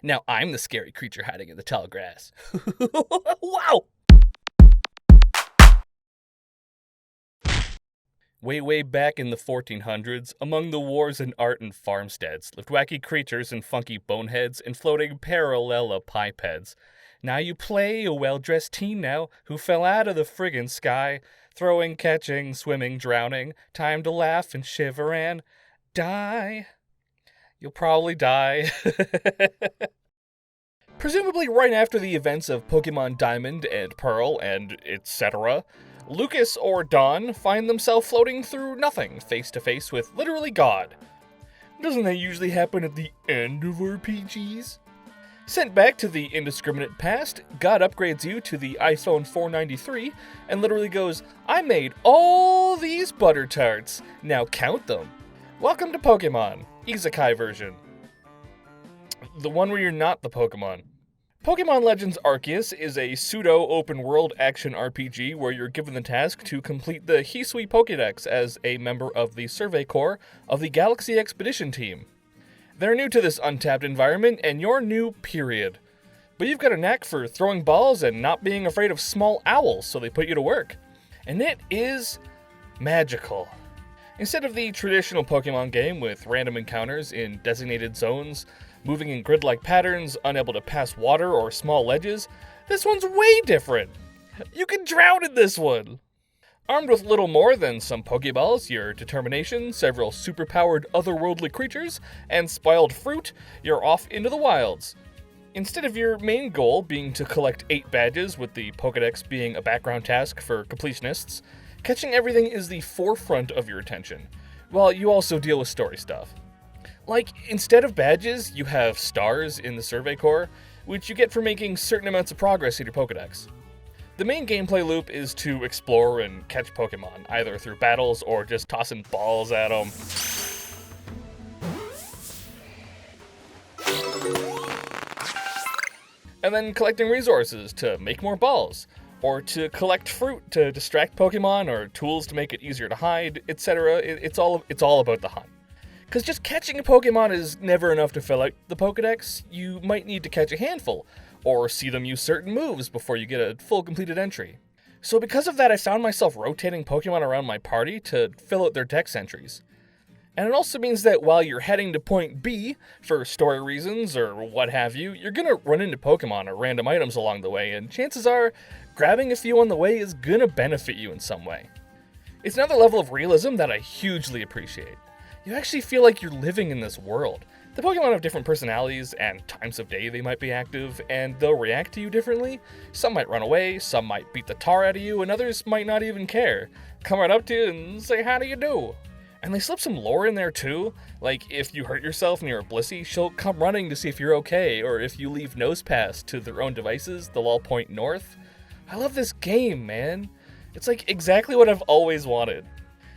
Now I'm the scary creature hiding in the tall grass. Wow! Way back in the 1400s, among the wars and art and farmsteads, lived wacky creatures and funky boneheads and floating parallelepipeds. Now you play a well-dressed teen now who fell out of the friggin' sky, throwing, catching, swimming, drowning, time to laugh and shiver and die. You'll probably die. Presumably right after the events of Pokemon Diamond and Pearl and etc., Lucas or Dawn find themselves floating through nothing, face to face with literally God. Doesn't that usually happen at the end of RPGs? Sent back to the indiscriminate past, God upgrades you to the iPhone 493 and literally goes, I made all these butter tarts, now count them. Welcome to Pokemon, Isekai version. The one where you're not the Pokemon. Pokemon Legends Arceus is a pseudo-open-world action RPG where you're given the task to complete the Hisui Pokédex as a member of the Survey Corps of the Galaxy Expedition Team. They're new to this untapped environment, and you're new, period. But you've got a knack for throwing balls and not being afraid of small owls, so they put you to work. And it is magical. Instead of the traditional Pokemon game with random encounters in designated zones, moving in grid-like patterns, unable to pass water or small ledges, this one's way different. You can drown in this one. Armed with little more than some Pokeballs, your determination, several superpowered otherworldly creatures, and spoiled fruit, you're off into the wilds. Instead of your main goal being to collect 8 badges, with the Pokedex being a background task for completionists, catching everything is the forefront of your attention, while you also deal with story stuff. Like, instead of badges, you have stars in the Survey Corps, which you get for making certain amounts of progress in your Pokedex. The main gameplay loop is to explore and catch Pokemon, either through battles or just tossing balls at them. And then collecting resources to make more balls, or to collect fruit to distract Pokemon, or tools to make it easier to hide, etc. It's all about the hunt. Because just catching a Pokemon is never enough to fill out the Pokedex. You might need to catch a handful, or see them use certain moves before you get a full completed entry. So because of that, I found myself rotating Pokemon around my party to fill out their dex entries. And it also means that while you're heading to point B, for story reasons or what have you, you're gonna run into Pokemon or random items along the way, and chances are, grabbing a few on the way is gonna benefit you in some way. It's another level of realism that I hugely appreciate. You actually feel like you're living in this world. The Pokemon have different personalities and times of day they might be active, and they'll react to you differently. Some might run away, some might beat the tar out of you, and others might not even care. Come right up to you and say, how do you do? And they slip some lore in there too, like if you hurt yourself near a Blissey, she'll come running to see if you're okay, or if you leave Nosepass to their own devices, they'll all point north. I love this game, man. It's like exactly what I've always wanted.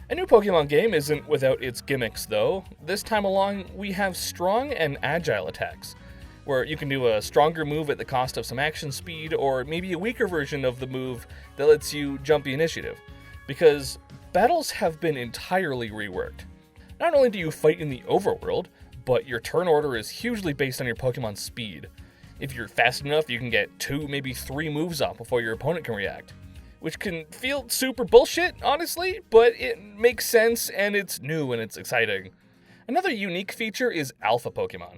A new Pokemon game isn't without its gimmicks, though. This time along, we have strong and agile attacks, where you can do a stronger move at the cost of some action speed, or maybe a weaker version of the move that lets you jump the initiative, because battles have been entirely reworked. Not only do you fight in the overworld, but your turn order is hugely based on your Pokemon's speed. If you're fast enough, you can get 2, maybe 3 moves off before your opponent can react. Which can feel super bullshit, honestly, but it makes sense and it's new and it's exciting. Another unique feature is Alpha Pokemon.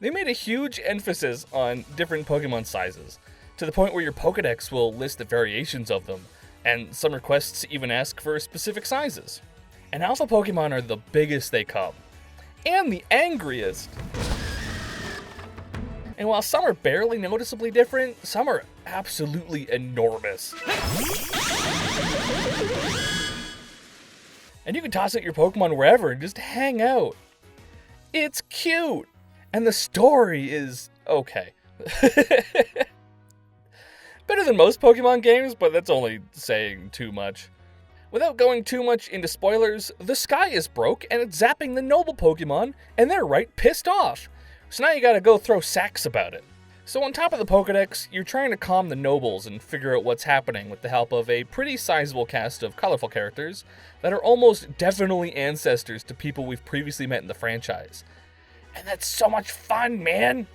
They made a huge emphasis on different Pokemon sizes, to the point where your Pokedex will list the variations of them, and some requests even ask for specific sizes. And Alpha Pokemon are the biggest they come, and the angriest. And while some are barely noticeably different, some are absolutely enormous. And you can toss out your Pokemon wherever and just hang out. It's cute. And the story is okay. Better than most Pokemon games, but that's only saying too much. Without going too much into spoilers, the sky is broke and it's zapping the noble Pokemon, and they're right pissed off. So now you gotta go throw sacks about it. So on top of the Pokedex, you're trying to calm the nobles and figure out what's happening with the help of a pretty sizable cast of colorful characters that are almost definitely ancestors to people we've previously met in the franchise. And that's so much fun, man.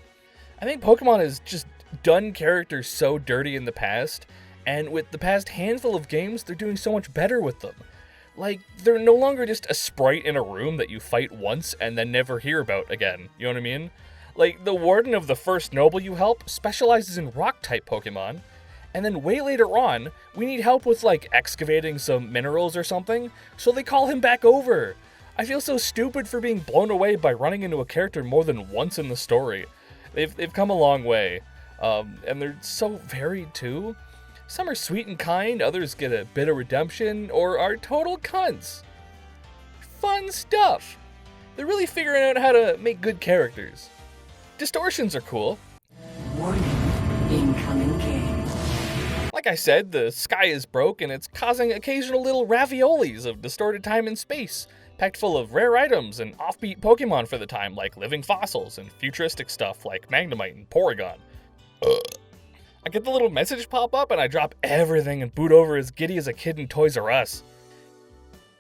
I think Pokemon has just done characters so dirty in the past, and with the past handful of games, they're doing so much better with them. Like, they're no longer just a sprite in a room that you fight once and then never hear about again, you know what I mean? Like, the warden of the first noble you help specializes in rock-type Pokemon, and then way later on, we need help with, like, excavating some minerals or something, so they call him back over. I feel so stupid for being blown away by running into a character more than once in the story. They've come a long way, and they're so varied too. Some are sweet and kind, others get a bit of redemption, or are total cunts. Fun stuff. They're really figuring out how to make good characters. Distortions are cool. Warning, incoming game. Like I said, the sky is broke and it's causing occasional little raviolis of distorted time and space, packed full of rare items and offbeat Pokemon for the time, like living fossils and futuristic stuff like Magnemite and Porygon. I get the little message pop up and I drop everything and boot over as giddy as a kid in Toys R Us.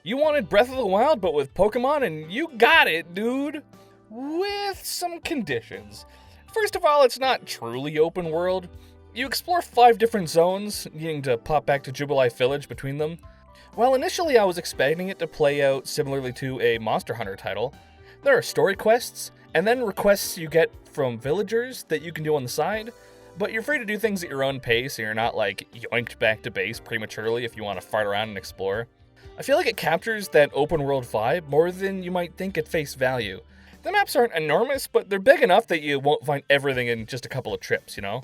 You wanted Breath of the Wild, but with Pokemon, and you got it, dude! With some conditions. First of all, it's not truly open world. You explore 5 different zones, needing to pop back to Jubilife Village between them. While initially I was expecting it to play out similarly to a Monster Hunter title, there are story quests, and then requests you get from villagers that you can do on the side, but you're free to do things at your own pace, and you're not, like, yoinked back to base prematurely if you want to fart around and explore. I feel like it captures that open world vibe more than you might think at face value. The maps aren't enormous, but they're big enough that you won't find everything in just a couple of trips, you know?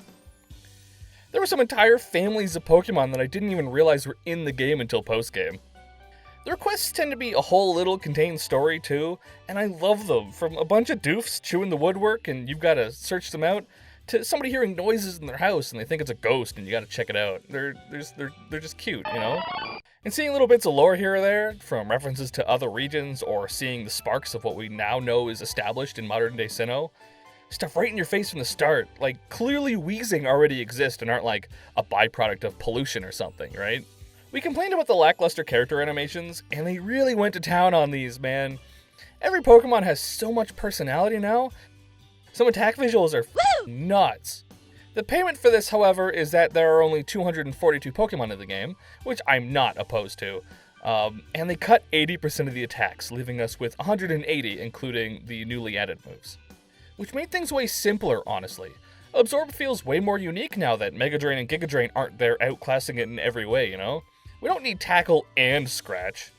There were some entire families of Pokemon that I didn't even realize were in the game until post-game. The requests tend to be a whole little contained story too, and I love them. From a bunch of doofs chewing the woodwork and you've got to search them out, to somebody hearing noises in their house and they think it's a ghost and you got to check it out. They're just cute, you know? And seeing little bits of lore here or there, from references to other regions or seeing the sparks of what we now know is established in modern-day Sinnoh, stuff right in your face from the start, like clearly Weezing already exist and aren't like a byproduct of pollution or something, right? We complained about the lackluster character animations, and they really went to town on these, man. Every Pokemon has so much personality now. Some attack visuals are nuts. The payment for this, however, is that there are only 242 Pokemon in the game, which I'm not opposed to. And they cut 80% of the attacks, leaving us with 180, including the newly added moves. Which made things way simpler, honestly. Absorb feels way more unique now that Mega Drain and Giga Drain aren't there outclassing it in every way, you know? We don't need Tackle and Scratch.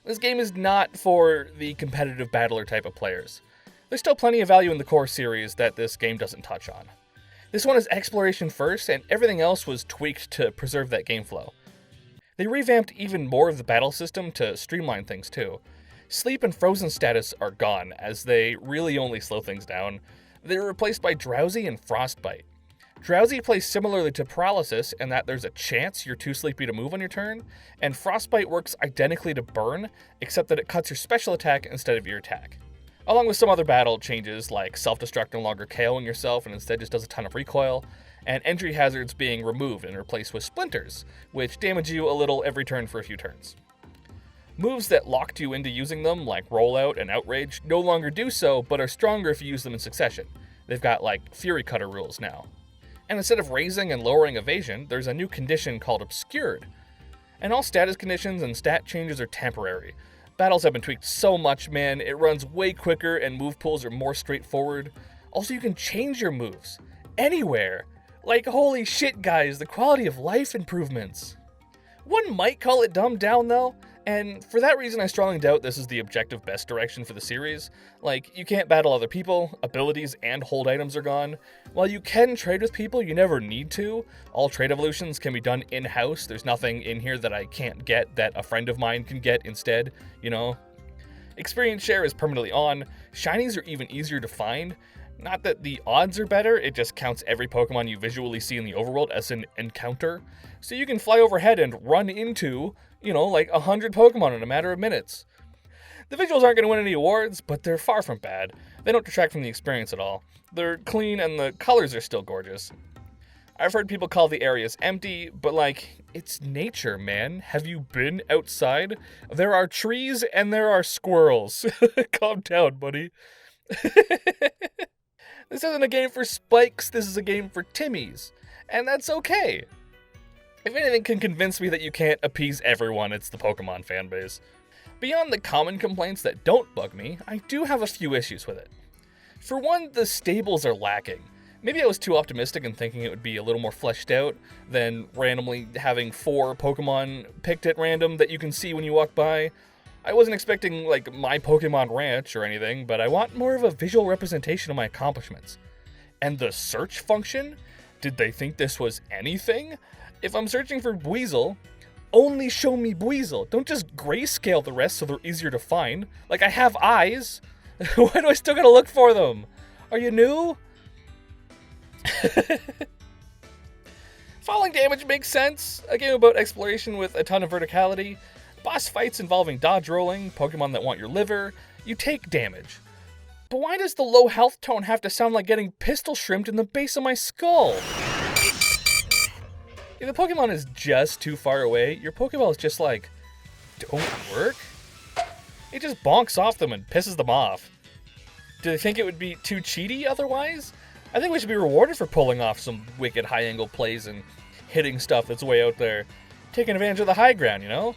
This game is not for the competitive battler type of players. There's still plenty of value in the core series that this game doesn't touch on. This one is exploration first, and everything else was tweaked to preserve that game flow. They revamped even more of the battle system to streamline things too. Sleep and Frozen status are gone, as they really only slow things down. They were replaced by Drowsy and Frostbite. Drowsy plays similarly to Paralysis in that there's a chance you're too sleepy to move on your turn, and Frostbite works identically to Burn, except that it cuts your special attack instead of your attack. Along with some other battle changes like Self-Destruct no longer KOing yourself and instead just does a ton of recoil, and entry hazards being removed and replaced with Splinters, which damage you a little every turn for a few turns. Moves that locked you into using them, like Rollout and Outrage, no longer do so, but are stronger if you use them in succession. They've got like Fury Cutter rules now. And instead of raising and lowering evasion, there's a new condition called Obscured. And all status conditions and stat changes are temporary. Battles have been tweaked so much, man, it runs way quicker and move pools are more straightforward. Also, you can change your moves. Anywhere. Like, holy shit, guys, the quality of life improvements. One might call it dumbed down, though, and for that reason I strongly doubt this is the objective best direction for the series. Like, you can't battle other people, abilities and hold items are gone. While you can trade with people, you never need to. All trade evolutions can be done in-house. There's nothing in here that I can't get that a friend of mine can get instead, you know? Experience share is permanently on. Shinies are even easier to find. Not that the odds are better, it just counts every Pokemon you visually see in the overworld as an encounter. So you can fly overhead and run into, you know, like 100 Pokemon in a matter of minutes. The visuals aren't going to win any awards, but they're far from bad. They don't detract from the experience at all. They're clean and the colors are still gorgeous. I've heard people call the areas empty, but like, it's nature, man. Have you been outside? There are trees and there are squirrels. Calm down, buddy. This isn't a game for Spikes, this is a game for Timmies. And that's okay. If anything can convince me that you can't appease everyone, it's the Pokemon fanbase. Beyond the common complaints that don't bug me, I do have a few issues with it. For one, the stables are lacking. Maybe I was too optimistic in thinking it would be a little more fleshed out than randomly having 4 Pokemon picked at random that you can see when you walk by. I wasn't expecting, like, my Pokemon Ranch or anything, but I want more of a visual representation of my accomplishments. And the search function? Did they think this was anything? If I'm searching for Buizel, only show me Buizel. Don't just grayscale the rest so they're easier to find. Like, I have eyes. Why do I still gotta look for them? Are you new? Falling damage makes sense. A game about exploration with a ton of verticality. Boss fights involving dodge rolling, Pokemon that want your liver. You take damage. But why does the low health tone have to sound like getting pistol shrimped in the base of my skull? If the Pokemon is just too far away, your Pokeball is just like, don't work? It just bonks off them and pisses them off. Do they think it would be too cheaty otherwise? I think we should be rewarded for pulling off some wicked high-angle plays and hitting stuff that's way out there. Taking advantage of the high ground, you know?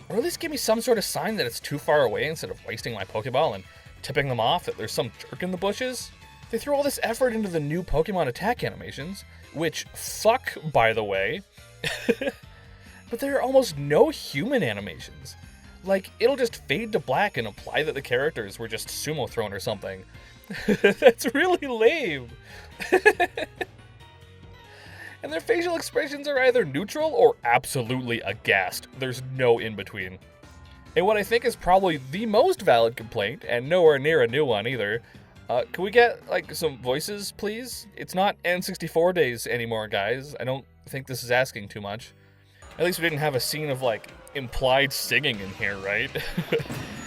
Or at least give me some sort of sign that it's too far away instead of wasting my Pokeball and tipping them off that there's some jerk in the bushes. They threw all this effort into the new Pokemon attack animations, which fuck, by the way. But there are almost no human animations. Like, it'll just fade to black and imply that the characters were just sumo thrown or something. That's really lame. And their facial expressions are either neutral or absolutely aghast. There's no in between. And what I think is probably the most valid complaint, and nowhere near a new one either, can we get, like, some voices, please? It's not N64 days anymore, guys. I don't think this is asking too much. At least we didn't have a scene of, like, implied singing in here, right?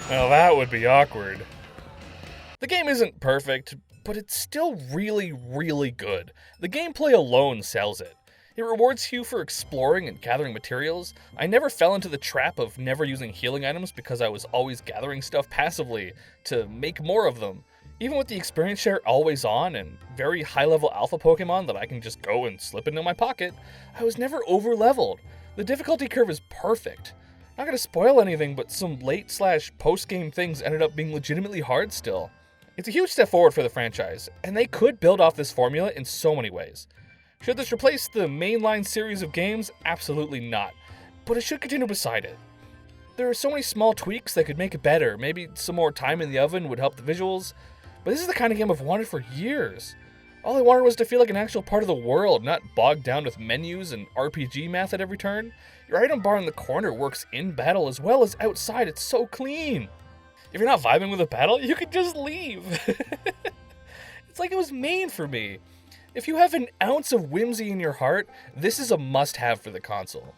Well, that would be awkward. The game isn't perfect, but it's still really, really good. The gameplay alone sells it. It rewards you for exploring and gathering materials. I never fell into the trap of never using healing items because I was always gathering stuff passively to make more of them. Even with the experience share always on and very high level alpha Pokemon that I can just go and slip into my pocket, I was never over leveled. The difficulty curve is perfect. Not gonna spoil anything, but some late/post game things ended up being legitimately hard still. It's a huge step forward for the franchise, and they could build off this formula in so many ways. Should this replace the mainline series of games? Absolutely not. But it should continue beside it. There are so many small tweaks that could make it better. Maybe some more time in the oven would help the visuals. But this is the kind of game I've wanted for years. All I wanted was to feel like an actual part of the world, not bogged down with menus and RPG math at every turn. Your item bar in the corner works in battle as well as outside. It's so clean. If you're not vibing with a battle, you can just leave. It's like it was made for me. If you have an ounce of whimsy in your heart, this is a must-have for the console.